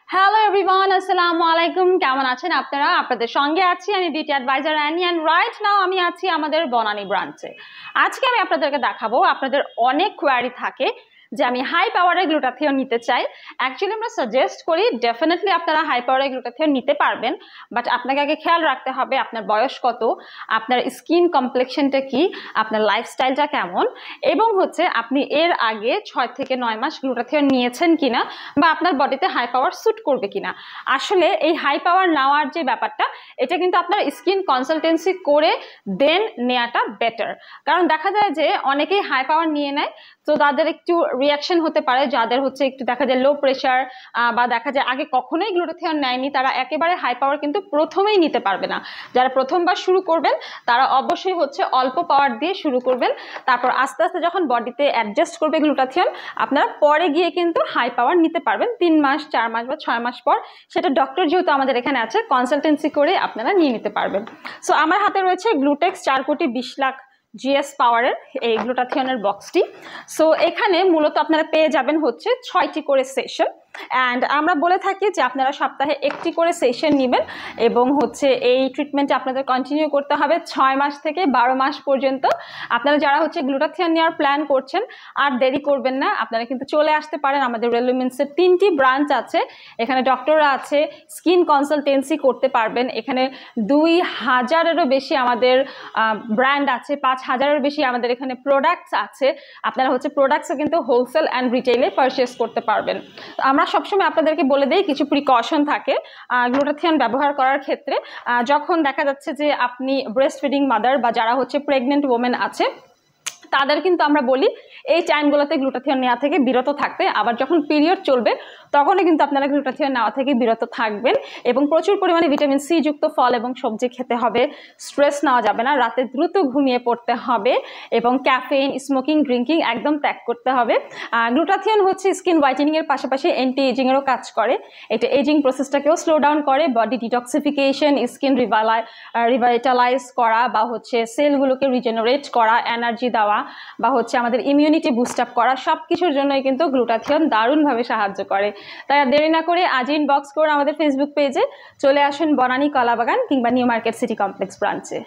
Hello everyone, আসসালামু আলাইকুম। কেমন আছেন আপনারা? আপনাদের সঙ্গে আছি আমি beauty advisor Annie, and right now আমি আছি আমাদের বনানী ব্রাঞ্চে। আজকে আমি আপনাদেরকে দেখাবো, আপনাদের অনেক কোয়ারি থাকে যে আমি হাই পাওয়ারের গ্লুটাথিয়ন নিতে চাই। অ্যাকচুয়ালি আমরা সাজেস্ট করি ডেফিনেটলি আপনারা হাই পাওয়ারের গ্লুটাথিয়ন নিতে পারবেন, বাট আপনাকে আগে খেয়াল রাখতে হবে আপনার বয়স কত, আপনার স্কিন কমপ্লেক্সনটা কি, আপনার লাইফস্টাইলটা কেমন, এবং হচ্ছে আপনি এর আগে 6 থেকে 9 মাস গ্লুটাথিয়ন নিয়েছেন কিনা, বা আপনার বডিতে হাই পাওয়ার স্যুট করবে কিনা। আসলে এই হাই পাওয়ার নেওয়ার যে ব্যাপারটা, এটা কিন্তু আপনার স্কিন কনসালটেন্সি করে দেন নেওয়াটা বেটার। কারণ দেখা যায় যে অনেকেই হাই পাওয়ার নিয়ে নেয়, তো তাদের একটু রিয়াকশন হতে পারে, যাদের হচ্ছে একটু দেখা যায় লো প্রেশার বা দেখা যায় আগে কখনোই গ্লুটাথিয়ন নেয়নি, তারা একেবারে হাই পাওয়ার কিন্তু প্রথমেই নিতে পারবে না। যারা প্রথমবার শুরু করবেন তারা অবশ্যই হচ্ছে অল্প পাওয়ার দিয়ে শুরু করবেন, তারপর আস্তে আস্তে যখন বডিতে অ্যাডজাস্ট করবে গ্লুটাথিয়ন, আপনারা পরে গিয়ে কিন্তু হাই পাওয়ার নিতে পারবেন 3 মাস 4 মাস বা 6 মাস পর। সেটা ডক্টর যেহেতু আমাদের এখানে আছে, কনসালটেন্সি করে আপনারা নিয়ে নিতে পারবেন। সো আমার হাতে রয়েছে গ্লুটেক্স 4 কোটি 20 লাখ জিএস পাওয়ারের এই গ্লুটাথিয়নের বক্সটি। সো এখানে মূলত আপনারা পেয়ে যাবেন হচ্ছে 6টি করে সেশন, অ্যান্ড আমরা বলে থাকি যে আপনারা সপ্তাহে 1টি করে সেশন নেবেন, এবং হচ্ছে এই ট্রিটমেন্টে আপনাদের কন্টিনিউ করতে হবে 6 মাস থেকে 12 মাস পর্যন্ত। আপনারা যারা হচ্ছে গ্লুটাথিয়ন নেওয়ার প্ল্যান করছেন, আর দেরি করবেন না, আপনারা কিন্তু চলে আসতে পারেন। আমাদের রেলুমেন্টসের 3টি ব্রাঞ্চ আছে, এখানে ডক্টররা আছে, স্কিন কনসালটেন্সি করতে পারবেন। এখানে 2000-এরও বেশি আমাদের ব্র্যান্ড আছে, 5000-এর বেশি আমাদের এখানে প্রোডাক্টস আছে। আপনারা হচ্ছে প্রোডাক্টসও কিন্তু হোলসেল অ্যান্ড রিটেইলে পারচেস করতে পারবেন। আমরা সবসময় আপনাদেরকে বলে দিই কিছু প্রিকশন থাকে গ্লুটাথিয়ন ব্যবহার করার ক্ষেত্রে। যখন দেখা যাচ্ছে যে আপনি ব্রেস্ট ফিডিং মাদার বা যারা হচ্ছে প্রেগনেন্ট ওমেন আছে, তাদের কিন্তু আমরা বলি এই টাইমগুলোতে গ্লুটাথিয়ন নেওয়া থেকে বিরত থাকতে। আবার যখন পিরিয়ড চলবে তখনই কিন্তু আপনারা গ্লুটাথিয়ন নেওয়া থেকে বিরত থাকবেন, এবং প্রচুর পরিমাণে ভিটামিন সি যুক্ত ফল এবং সবজি খেতে হবে। স্ট্রেস নেওয়া যাবে না, রাতে দ্রুত ঘুমিয়ে পড়তে হবে, এবং ক্যাফেইন, স্মোকিং, ড্রিঙ্কিং একদম ত্যাগ করতে হবে। গ্লুটাথিয়ন হচ্ছে স্কিন হোয়াইটেনিংয়ের পাশাপাশি অ্যান্টি এজিংয়েরও কাজ করে। এটা এজিং প্রসেসটাকেও স্লো ডাউন করে, বডি ডিটক্সিফিকেশন, স্কিন রিভাইটালাইজ করা, বা হচ্ছে সেলগুলোকে রিজেনারেট করা, এনার্জি দেওয়া, বা হচ্ছে আমাদের ইমিউনিটি বুস্ট আপ করা, সব কিছুর জন্যই কিন্তু গ্লুটাথিয়ন দারুণভাবে সাহায্য করে। তাই দেরি না করে আজ ইনবক্স করে আমাদের ফেসবুক পেজে চলে আসুন বনানী কলাবাগান কিংবা নিউ মার্কেট সিটি কমপ্লেক্স ব্রাঞ্চে।